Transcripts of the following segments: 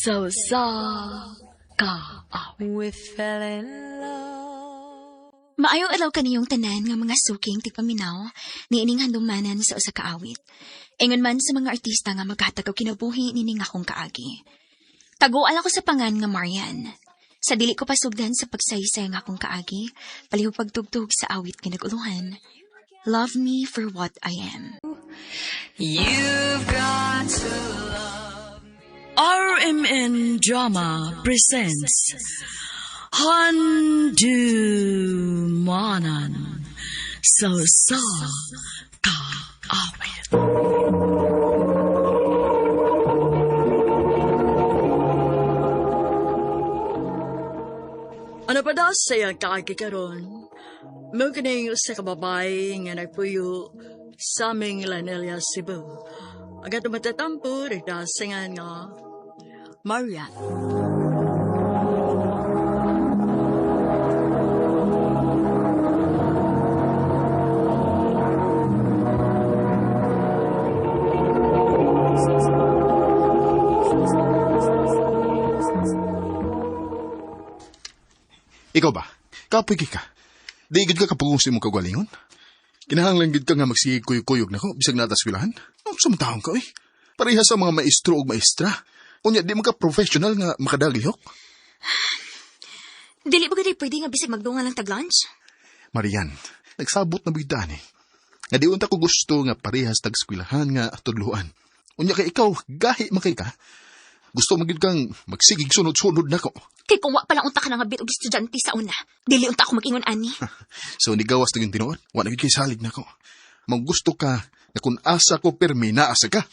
So sa ka. We fell in love. Maayong alaw kaniyong tanan nga mga suking tigpaminaw ni ining handumanan sa usa ka awit. Ingon man sa mga artista nga maghatag og kinabuhi nining akong kaagi. Taguan ako sa pangan nga Marian. Sa dili ko pasugdan sa pagsaysay nga akong kaagi, palihog pagtugtog sa awit nga naguluhan. Love me for what I am. You've got to love me. RMN Drama presents Handumanan So sa ka awit. Ano pa daw sayang kakikaroon? Mga kaning sa kababay nga nagpuyo sa aming Lanelia, Cebu. Agad matatampo, nagdasingan nga Marian. Ikaw ba? Kapoy ka. Di gid ka kapugong sa imong kagalingon? Kinahanglan gid ka nga magsigig kuyog-kuyog na ko, bisag nataswilahan? Ang sumtaong ka, Pareha sa mga maestro o maestra. Unya, di man ka professional nga makadagihok. Dili ba gadi pwede nga bisig magdungan lang tag-lunch? Marian, nagsabot na bigdaan Nga di unta ko gusto nga parehas tag-skwilahan nga tudluan. Unya kay ikaw, gahi makay ka. Gusto magid kang magsigig sunod-sunod na ko. Kay kung wa palang unta ka na nga bit og estudyante sa una, dili unta ako mag-ingon ani. So, nigawas na yung tinuod. Wala gid kay salig na ko. Mag gusto ka na kung asa ko permi naasa ka.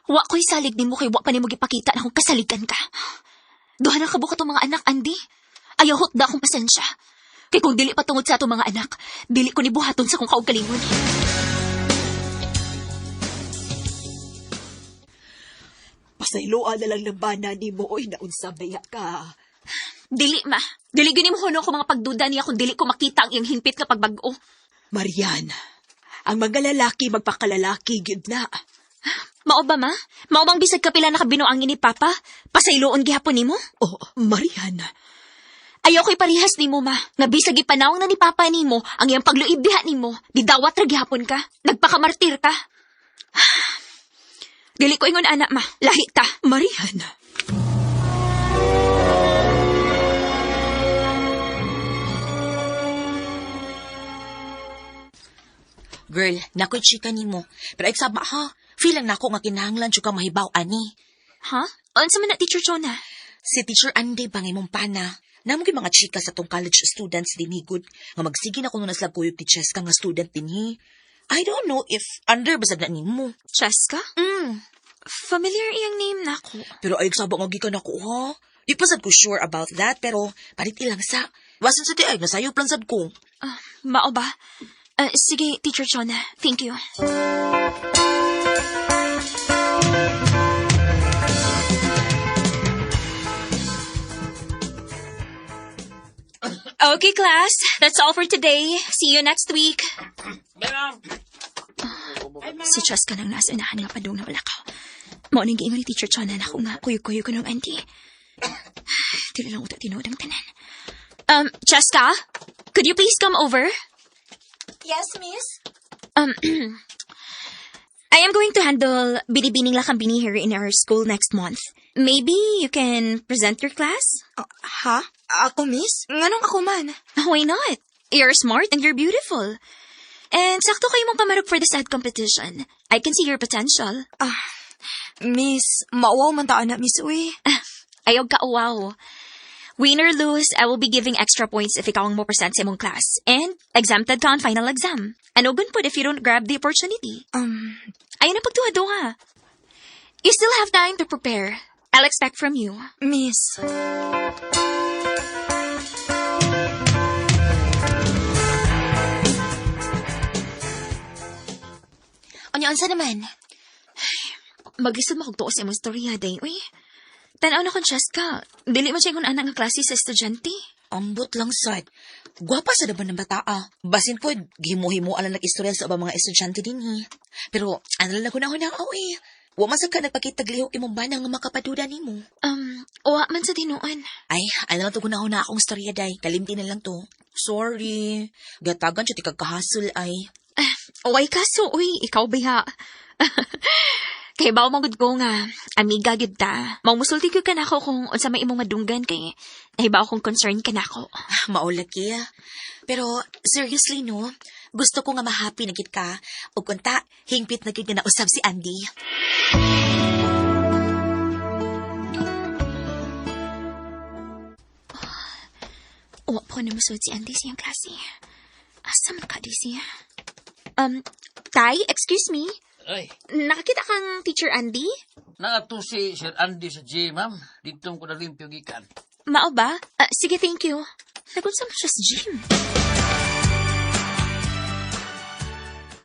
Wa ko'y salig ni mo kay wa pa ni mo gipakita na kung kasaligan ka. Duha na kabuka tong mga anak, Andy. Ayaw hot na akong pasensya. Kay kung dili patungod sa atong mga anak, dili ko ni buhaton sa kong kaugalingon. Pasayloan na lang ng bana ni mo, oy, naunsabaya ka. Dili, ma. Dili gini mo huno ko mga pagduda niya kung dili ko makita ang iyang hinpit nga pagbago. Marian, ang mga lalaki magpakalalaki, gyud na. Mao ba, ma? Mao bang bisag kapila na kabinuangin ni Papa? Pasayloon gihapon nimo? Oh, Marian. Ayaw ko'y parihas ni mo, ma. Nga bisag ipanawang na ni Papa ni mo, ang iyang pagluib diha ni mo, di dawat ra gihapon ka. Nagpakamartir ka. Dili ko ingon, anak, ma. Lahi ta. Marian. Girl, nako'y chika ni mo. Pero eksaba ha, feel lang nako nga kinahanglan siya ka mahibaw, ani. Ha? Unsa man na, Teacher Chona? Si Teacher Andy bangay mong pana. Namang mga chika sa tong college students din higod, nga magsige na kung naslab kuyog ti Cheska nga student din hi. I don't know if under basag na nimo. Cheska? Familiar iyang name nako. Pero ay eksaba nga gikan ako ha. Di pa sad ko sure about that, pero palit ilang sa. Wasan sa ti ay, nasayo plan sad ko. Mao ba? Sige, Teacher Chona. Thank you. Okay, class. That's all for today. See you next week. Si Cheska nang nasa unahan nga padung na wala ka. Mao ning giingon ni Teacher Chona na ako nga kuyo-kuyo ko ng auntie. Dili lang uta tinuod ang tanan. Cheska? Could you please come over? Yes, miss? I am going to handle Binibining Lakambini here in our school next month. Maybe you can present your class? Ha? Ako, miss? Nganong ako man? Why not? You're smart and you're beautiful. And sakto kayo mong pamarog for the SAD competition. I can see your potential. Miss, maawaw man taan na, miss, uy. Ayaw ka, wow. Win or lose, I will be giving extra points if ikaw ang mo present sa imong class. And exempted ka on final exam. Ano gun po if you don't grab the opportunity? Ayun na pagduha-duha. You still have time to prepare. I'll expect from you. Miss. Ano naman? Mag-isod makagtuos sa imong storya, day. Uy, tanaw na kong Cheska. Dili mo siya kung anak nga klase sa estudyante. Ambot lang sad. Gwapa sa daban ng bataa. Basin po, gimuhimo alang nag-istorya sa mga estudyante din Pero, ano lang ko na awi. Wa man sad ka nagpakitaglihok imong bana nga makapaduda nimo. Wa man sa tinuan. Ay, ano to guna na akong storya day. Kalimti na lang to. Sorry. Gatagan siya ti kagkahasol ay. Uy, kaso, ikaw biha. Kay bawo magud ko nga, amiga gyud ta. Maumusulti ko ka nako kung unsa may imong madunggan kay nahibaw kong concern ka nako. Maulaki ah. Pero, seriously no, gusto ko nga ma-happy na gid ka. O kunta, hingpit na gid nga nausab si Andy. Wa po na masud si Andy siyang klase. Asa man ka di siya? Tay, excuse me. Ay, Nakakita kang Teacher Andy? naato si Sir Andy sa gym, ma'am. Dito ko na limpyo gikan. Mao ba? Sige, thank you. Nagunsa mo siya sa gym.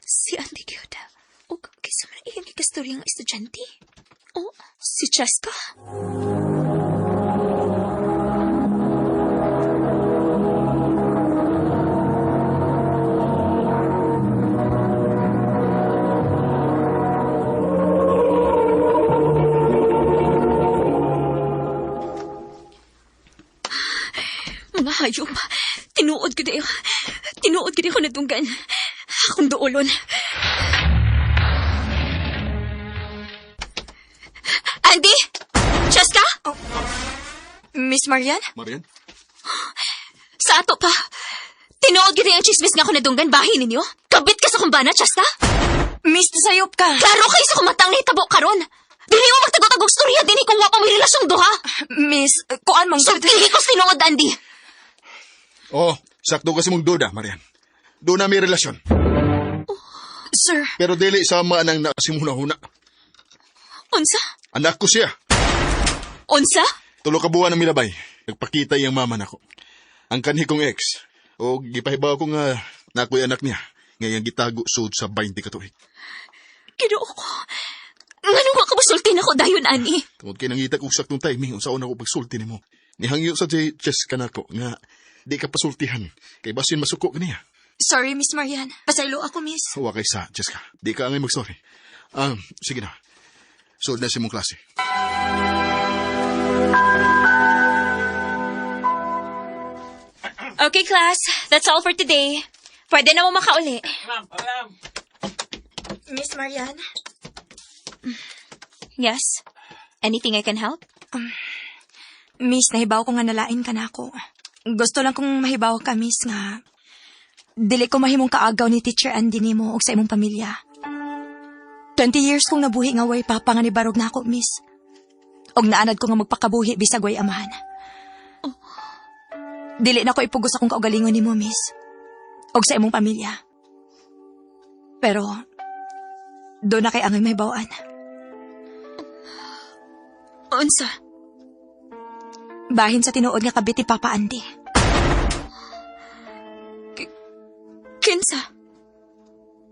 Si Andy Kyoda. O, kaysa man iyang ikastorya ng estudyante. O, si Cheska. Mga hayop. Tinuod ko dayo. Tinuod ko dayo ko natunggan. Akong doolon. Andy? Cheska? Miss Marian? Marian? Sa ato pa. Tinuod ko dayo ang chismis nga ko natunggan. Bahay ninyo? Kabit ka sa kumbana, Cheska? Miss, nasayop ka. Klaro kayo sa kumatang na itabo karon. Dili mo magtagotagog storya din kung wa pa may relasyong duha. Miss, kuan mang So, pili ko tinuod, Andy. Oh, sakto kasi mong duda, Marian. Doon na may relasyon. Sir, Pero dili sama nang nakasimuna-huna. Unsa? Anak ko siya. Unsa? Tulo ka buwan na milabay. Nagpakita yung mama nako. Ang kanhi kong ex. O gipahibaw ko nga nako'y anak niya. Ngayang gitago sud sa 20 katuig. Ginoo ko. Nganong wa ka busulti na ko dayon, Ani? Tungod kay nangita ko saktong timing unsa una ko pagsulti nimo. Nihangyo sa chess kanako nga di ka pasultihan. Kay basin masuko kaniya. sorry, Miss Marian. Pasaylo ako, Miss. Huwag kay sa Jessica. Di ka angay mag-sorry. Sige na. Sood na si mong klase. Okay, class. That's all for today. Pwede na mo makauli. Ma'am, ma'am. Miss Marian? Yes? Anything I can help? Miss, nahibaw ko nga nalain ka na ako. Gusto lang kong mahibaw ka, Miss, nga dili ko mahimong kaagaw ni Teacher Andy nimo og sa imong pamilya. 20 years kong nabuhi nga way papa nga ni barog na ako, Miss. Og naanad ko nga magpakabuhi bisag way amahan. Dili na ko ipugos akong kaugalingon nimo, Miss. Og sa imong pamilya. Pero do na kay angay mahibawaan. Unsa? Bahin sa tinuod nga kabit ni Papa Andy. Kinsa?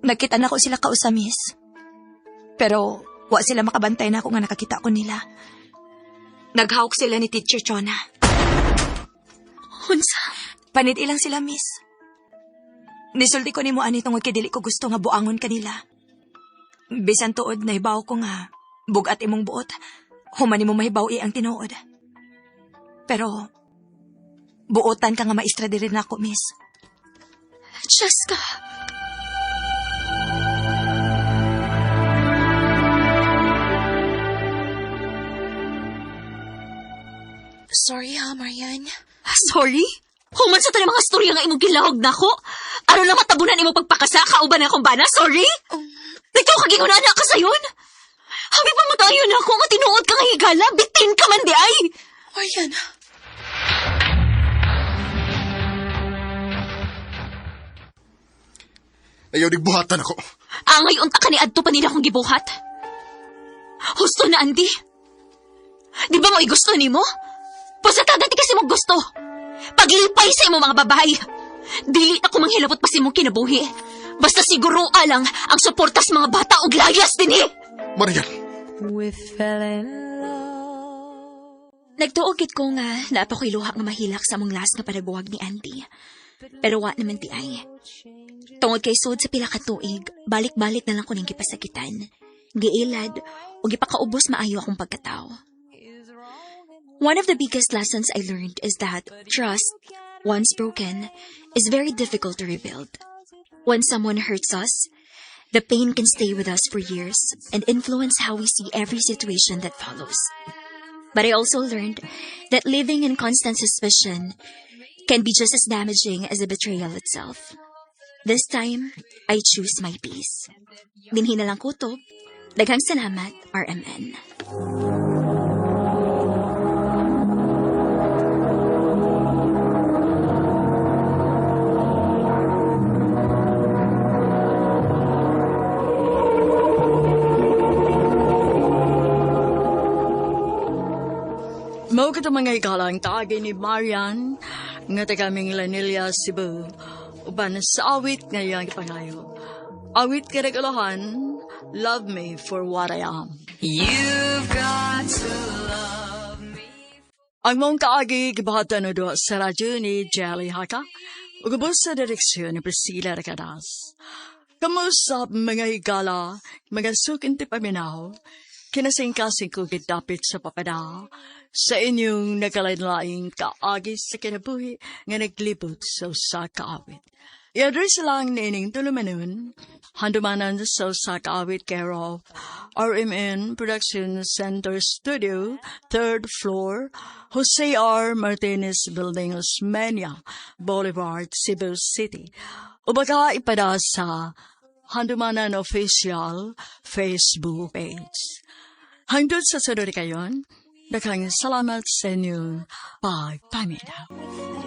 Nakita na ko sila kausa, Miss. Pero wa sila makabantay na ako nga nakakita ko nila. Naghawak sila ni Teacher Chona. Unsa? Panit ilang sila, Miss. Nisulti ko ni mo ani tungod kay dili ko gusto nga buangon kanila. Bisan tuod na ibaw ko nga bugat imong buot. Human mo mahibaw ang tinuod. Pero buotan ka nga maestra diri na ako, Miss. Cheska. Sorry ha, Marian. Sorry? Human sa tayo mga storya nga imong gilahog na ko. Ano lang matabunan imong pagpakasa, kauban akong bana, sorry? Ikaw kagingunan na ka sayon? Habi pa matayo na ako nga tinuod ka nga higala, bitin ka man di ay. Marian. Ayaw digbuhatan ako. Angay unta ka ni adto pa nila akong gibuhat. Husto na, Andy. Di ba mo gusto ni mo? Pasata dati kasi mo gusto. Paglipay sa imo mga babae. Dili na ko manghilabot pa si mong kinabuhi. Basta siguro lang ang suportas mga bata og layas din eh. Marian, We fell in love. Nagtuogit ko nga na pa ko'y luha nga mahilak sa mong last nga panabuwag ni Andy. Pero wa naman ti ay. Tungod kay sud sa pila ka tuig, balik-balik na lang ko ning gipasakitan. giilad, o gipakaubos maayo akong pagkatao. One of the biggest lessons I learned is that trust, once broken, is very difficult to rebuild. When someone hurts us, the pain can stay with us for years and influence how we see every situation that follows. But I also learned that living in constant suspicion can be just as damaging as the betrayal itself. This time, I choose my peace. Dinhi na lang kutob. Daghang salamat, RMN. Mao kita mga ikalang taagi ni Marian, nga taga Lanilla, Cebu, uban sa awit ngayong ipangayo. Awit kinagalohan, love me for what I am. You've got to love me. Ang mong kaagi, gibahatan na doon sa radyo ni Jelly Haka, ugubos sa direksyon ni Priscilla Recadas. Kamusta mga higala, mga sukin ti paminaw, kinasing-kasing ko gitapit sa papada, sa inyong nagkalain-laing kaagi sa kinabuhi nga naglibot sa usa kaawit. I-address lang nining tulumanon, handumanan sa usa kaawit care of RMN Production Center Studio, 3rd floor, Jose R. Martinez Building, Osmeña, Boulevard, Cebu City. Ubaga ipada sa Handumanan Official Facebook page. Hangtod sa sunod kayon, daghang salamat sa inyong pagpaminaw.